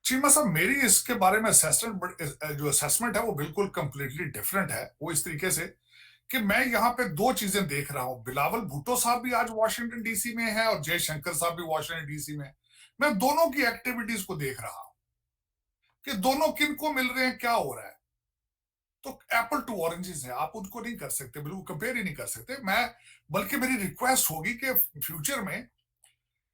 चीमा साहब, मेरी इसके बारे में जो असेसमेंट है वो बिल्कुल कंप्लीटली डिफरेंट है। वो इस तरीके से कि मैं यहाँ पे दो चीजें देख रहा हूँ। बिलावल भुट्टो साहब भी आज वॉशिंगटन डीसी में है और जयशंकर साहब भी वॉशिंगटन डीसी में है। मैं दोनों की एक्टिविटीज को देख रहा हूँ कि दोनों किन को मिल रहे हैं, क्या हो रहा है। तो एप्पल टू ऑरेंजेस है, आप उनको नहीं कर सकते, बिल्कुल कंपेयर ही नहीं कर सकते। मैं बल्कि मेरी रिक्वेस्ट होगी कि फ्यूचर में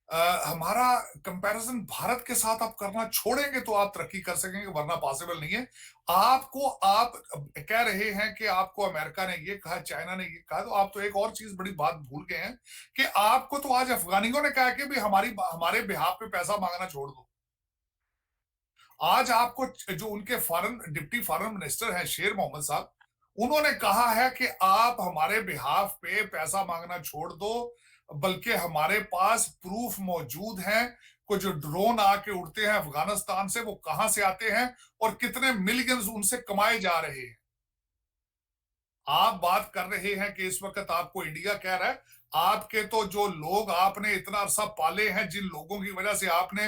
हमारा कंपैरिजन भारत के साथ आप करना छोड़ेंगे तो आप तरक्की कर सकेंगे, वरना पॉसिबल नहीं है। आप कह रहे हैं कि आपको अमेरिका ने ये कहा, चाइना ने ये कहा, तो आप तो एक और चीज बड़ी बात भूल गए हैं कि आपको तो आज अफगानियों ने कहा कि भी हमारे बिहाफ पे पैसा मांगना छोड़ दो। आज आपको जो उनके डिप्टी फॉरेन मिनिस्टर हैं शेर मोहम्मद साहब, उन्होंने कहा है कि आप हमारे बिहाफ पे पैसा मांगना छोड़ दो, बल्कि हमारे पास प्रूफ मौजूद हैं। को जो ड्रोन आके उड़ते हैं अफगानिस्तान से, वो कहां से आते हैं और कितने मिलियंस उनसे कमाए जा रहे हैं। आप बात कर रहे हैं कि इस वक्त आपको इंडिया कह रहा है, आपके तो जो लोग आपने इतना अरसा पाले हैं, जिन लोगों की वजह से आपने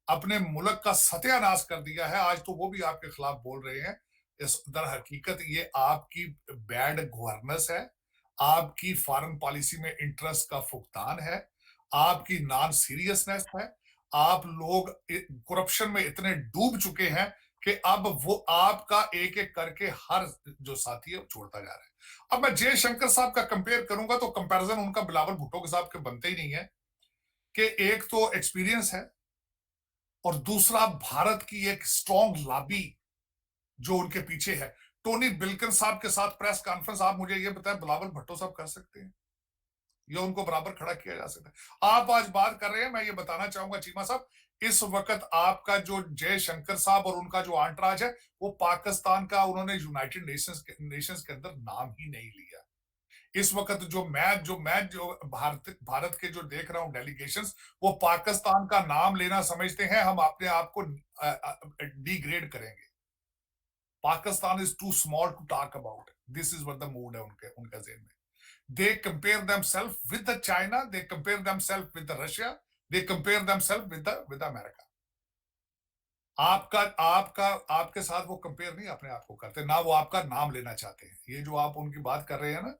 अपने मुल्क का सत्यानाश कर दिया है, आज तो वो भी आपके खिलाफ बोल रहे हैं। इस दर हकीकत ये आपकी बैड गवर्नेंस है, आपकी फॉरेन पॉलिसी में इंटरेस्ट का फुकदान है, आपकी नॉन सीरियसनेस है। आप लोग करप्शन में इतने डूब चुके हैं कि अब वो आपका एक एक करके हर जो साथी है वो छोड़ता जा रहा है। अब मैं जयशंकर साहब का कंपेयर करूंगा तो कंपैरिजन उनका बिलावल भुट्टो के साथ के बनते ही नहीं है। कि एक तो एक्सपीरियंस है और दूसरा भारत की एक स्ट्रॉन्ग लॉबी जो उनके पीछे है। टोनी बिल्किन साहब के साथ प्रेस कॉन्फ्रेंस, आप मुझे ये बताएं, बिलावल भुट्टो साहब कर सकते हैं या उनको बराबर खड़ा किया जा सकता है? आप आज बात कर रहे हैं, मैं ये बताना चाहूंगा चीमा साहब, इस वक्त आपका जो जयशंकर साहब और उनका जो आंटराज है, वो पाकिस्तान का, उन्होंने यूनाइटेड नेशंस के अंदर नाम ही नहीं लिया। इस वक्त जो भारत भारत के जो देख रहा हूं डेलीगेशंस, वो पाकिस्तान का नाम लेना समझते हैं हम अपने आप को डिग्रेड करेंगे। Pakistan is too small to talk about, this is what the mood है उनके उनका जेहन में। They compare themselves with the China, they compare themselves with the Russia, they compare themselves with the America. आपका आपका आपके साथ वो कंपेयर नहीं अपने आप को करते, ना वो आपका नाम लेना चाहते हैं। ये जो आप उनकी बात कर रहे हैं ना,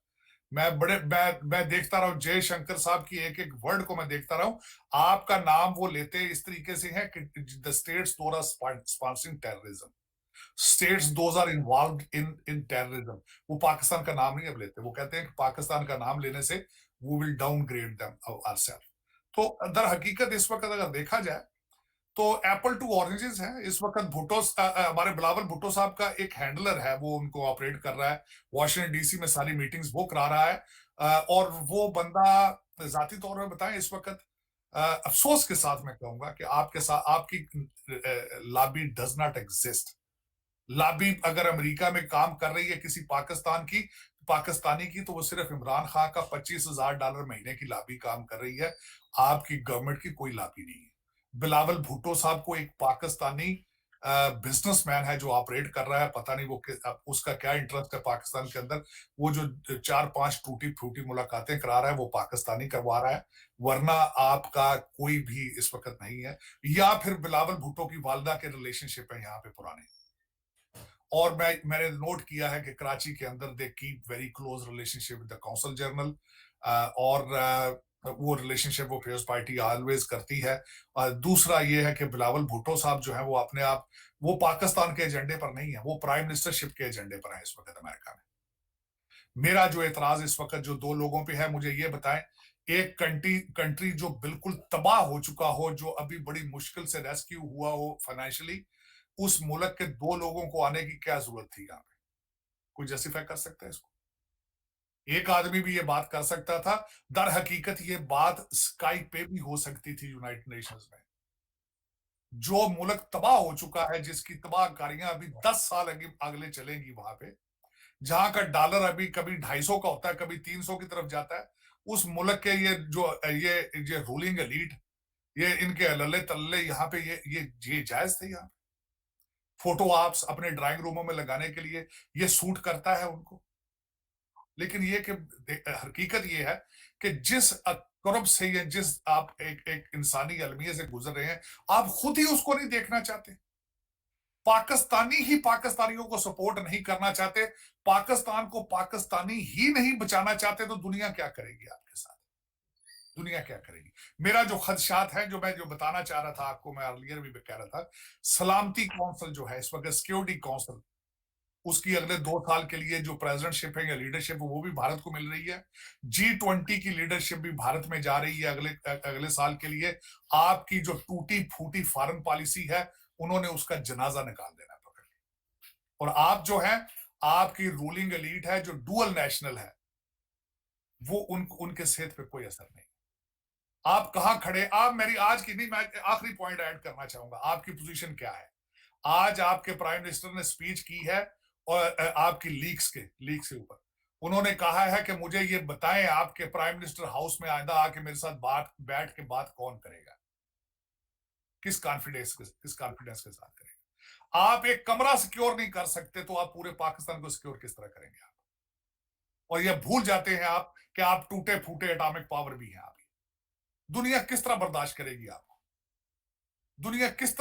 मैं देखता रहा हूं जयशंकर साहब की एक एक वर्ड को मैं देखता रहा हूं। आपका नाम वो लेते इस तरीके से है कि the states those are sponsoring terrorism, states those are involve in terrorism. वो पाकिस्तान का नाम नहीं अब लेते, वो कहते हैं कि पाकिस्तान का नाम लेने से वो विल डाउनग्रेड देम आवरसेल्फ। तो दर हकीकत इस वक्त अगर देखा जाए तो एप्पल टू ऑरेंजेस है इस वक्त। हमारे बिलावल भुट्टो साहब का एक हैंडलर है, वो उनको ऑपरेट कर रहा है, वॉशिंगटन डीसी में सारी मीटिंग्स वो करा रहा है। और वो बंदा जाती तौर पर बताएं इस वक्त, अफसोस के साथ मैं कहूंगा कि आपके साथ आपकी lobby does not exist. Lobby अगर अमेरिका में काम कर रही है किसी पाकिस्तानी की, तो वो सिर्फ इमरान खान का $25,000 महीने की लॉबी काम कर रही है। आपकी गवर्नमेंट की कोई लॉबी नहीं है। बिलावल भुट्टो साहब को एक पाकिस्तानी बिजनेसमैन है जो ऑपरेट कर रहा है, पता नहीं उसका क्या इंटरेस्ट है पाकिस्तान के अंदर। वो जो 4-5 टूटी फूटी मुलाकातें करा रहा है वो पाकिस्तानी करवा रहा है, वरना आपका कोई भी इस वक्त नहीं है। या फिर बिलावल भुट्टो की वालदा के रिलेशनशिप है यहाँ पे पुराने। और मैंने नोट किया है कि कराची के अंदर they keep very close relationship with the council general. और वो रिलेशनशिप वो पीपल्स पार्टी ऑलवेज करती है। दूसरा ये है कि बिलावल भुट्टो साहब जो है वो अपने आप, वो पाकिस्तान के एजेंडे पर नहीं है, वो प्राइम मिनिस्टरशिप के एजेंडे पर है इस वक्त अमेरिका में। मेरा जो एतराज इस वक्त जो दो लोगों पे है, मुझे ये बताएं, एक कंट्री जो बिल्कुल तबाह हो चुका हो, जो अभी बड़ी मुश्किल से रेस्क्यू हुआ हो फाइनेंशियली, उस मुल्क के दो लोगों को आने की क्या जरूरत थी यहाँ पे? कोई जस्टिफाई कर सकता है इसको? एक आदमी भी ये बात कर सकता था। दर हकीकत ये बात स्काइप पे भी हो सकती थी यूनाइटेड नेशंस में। जो मुल्क तबाह हो चुका है, जिसकी तबाहकारियां अभी 10 साल अगले चलेंगी, वहां पे जहां का डॉलर अभी कभी 250 का होता है, कभी 300 की तरफ जाता है, उस मुल्क के ये रूलिंग एलीट, ये इनके लल्ले तल्ले यहाँ पे ये जायज थे यहाँ पे? फोटो आप्स अपने ड्राइंग रूमों में लगाने के लिए ये सूट करता है उनको। लेकिन ये कि हकीकत ये है कि जिस कर्ब से या जिस आप एक एक इंसानी अलमिया से गुजर रहे हैं, आप खुद ही उसको नहीं देखना चाहते। पाकिस्तानी ही पाकिस्तानियों को सपोर्ट नहीं करना चाहते, पाकिस्तान को पाकिस्तानी ही नहीं बचाना चाहते, तो दुनिया क्या करेगी आपके साथ? दुनिया क्या करेगी? मेरा जो खदशात है, जो मैं बताना चाह रहा था आपको, मैं अर्लियर भी कह रहा था, सलामती काउंसिल जो है इस वक्त, सिक्योरिटी काउंसिल, उसकी अगले 2 साल के लिए जो प्रेसिडेंटशिप है या लीडरशिप है, वो भी भारत को मिल रही है। G20 की लीडरशिप भी भारत में जा रही है अगले साल के लिए। आपकी जो टूटी फूटी फॉरेन पॉलिसी है, उन्होंने उसका जनाजा निकाल देना पकड़ लिया। और आप जो है, आपकी रूलिंग एलीट है जो डुअल नेशनल है, वो उनके सेहत पे कोई असर नहीं। आप कहां खड़े, आप मेरी आज की नहीं, मैं आखिरी पॉइंट ऐड करना चाहूंगा, आपकी पोजीशन क्या है? आज आपके प्राइम मिनिस्टर ने स्पीच की है, और आपकी लीक्स के ऊपर उन्होंने कहा है कि मुझे ये बताएं, आपके प्राइम मिनिस्टर हाउस में आइंदा आके मेरे साथ बैठ के बात कौन करेगा, किस कॉन्फिडेंस के साथ करेगा? आप एक कमरा सिक्योर नहीं कर सकते, तो आप पूरे पाकिस्तान को सिक्योर किस तरह करेंगे आप? और ये भूल जाते हैं आप कि आप टूटे फूटे एटॉमिक पावर भी हैं आप। दुनिया किस तरह बर्दाश्त करेगी आपको? दुनिया किस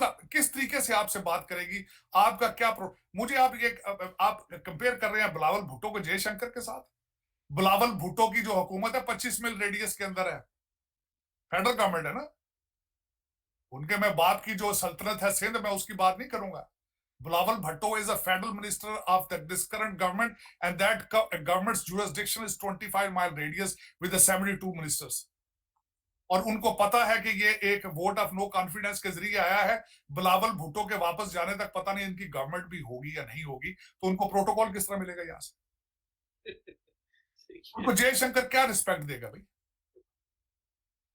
तरीके से आपसे बात करेगी? आपका क्या मुझे आप कंपेयर कर रहे हैं बिलावल भुट्टो को जयशंकर के साथ। बिलावल भुट्टो की जो हुकूमत है 25 मील रेडियस के अंदर है, फेडरल गवर्नमेंट है ना उनके। मैं बाप की जो सल्तनत है सिंध, मैं उसकी बात नहीं करूंगा। Bilawal Bhutto is a federal minister of this current government, and that governments jurisdiction is 25 mile radius with 72 ministers. और उनको पता है कि ये एक वोट ऑफ नो कॉन्फिडेंस के जरिए आया है। बिलावल भुट्टो के वापस जाने तक पता नहीं इनकी गवर्नमेंट भी होगी या नहीं होगी, तो उनको प्रोटोकॉल किस तरह मिलेगा यहां से? उनको जयशंकर क्या रिस्पेक्ट देगा भाई?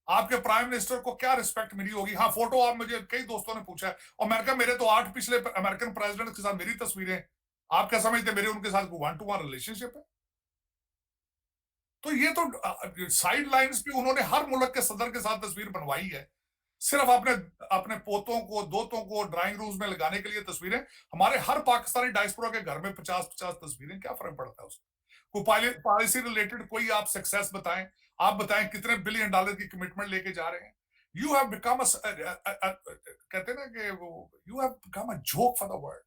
आपके प्राइम मिनिस्टर को क्या रिस्पेक्ट मिली होगी? हाँ, फोटो आप, मुझे कई दोस्तों ने पूछा है, अमेरिका मेरे तो 8 पिछले अमेरिकन प्रेसिडेंट के साथ मेरी तस्वीरें, आप क्या समझते मेरे उनके साथ 1-to-1 रिलेशनशिप है? तो ये तो साइड लाइंस पे उन्होंने हर मुल्क के सदर के साथ तस्वीर बनवाई है, सिर्फ अपने अपने पोतों को दोतों को ड्राइंग रूम्स में लगाने के लिए तस्वीरें। हमारे हर पाकिस्तानी डायस्पोरा के घर में 50-50 तस्वीरें, क्या फर्क पड़ता है उसको? कोई पॉलिसी रिलेटेड कोई आप सक्सेस बताएं, आप बताएं कितने बिलियन डॉलर की कमिटमेंट लेके जा रहे हैं। यू हैव बिकम कहते हैं ना कि वो, you have become a joke for the world,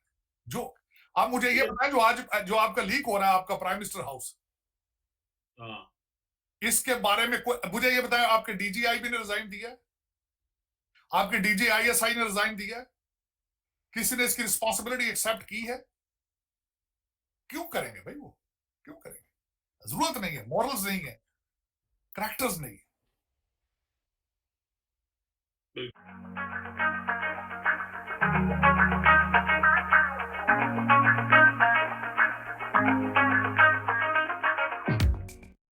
joke. आप मुझे ये बताएं, जो आपका लीक हो रहा है, आपका प्राइम मिनिस्टर हाउस, इसके बारे में कोई मुझे ये बताएं, आपके डीजीआई भी ने रिजाइन दिया, आपके डीजीआईएसआई ने रिजाइन दिया, किसी ने इसकी रिस्पॉन्सिबिलिटी एक्सेप्ट की है? क्यों करेंगे भाई वो? क्यों करेंगे? जरूरत नहीं है, मॉरल्स नहीं है, करैक्टर्स नहीं है।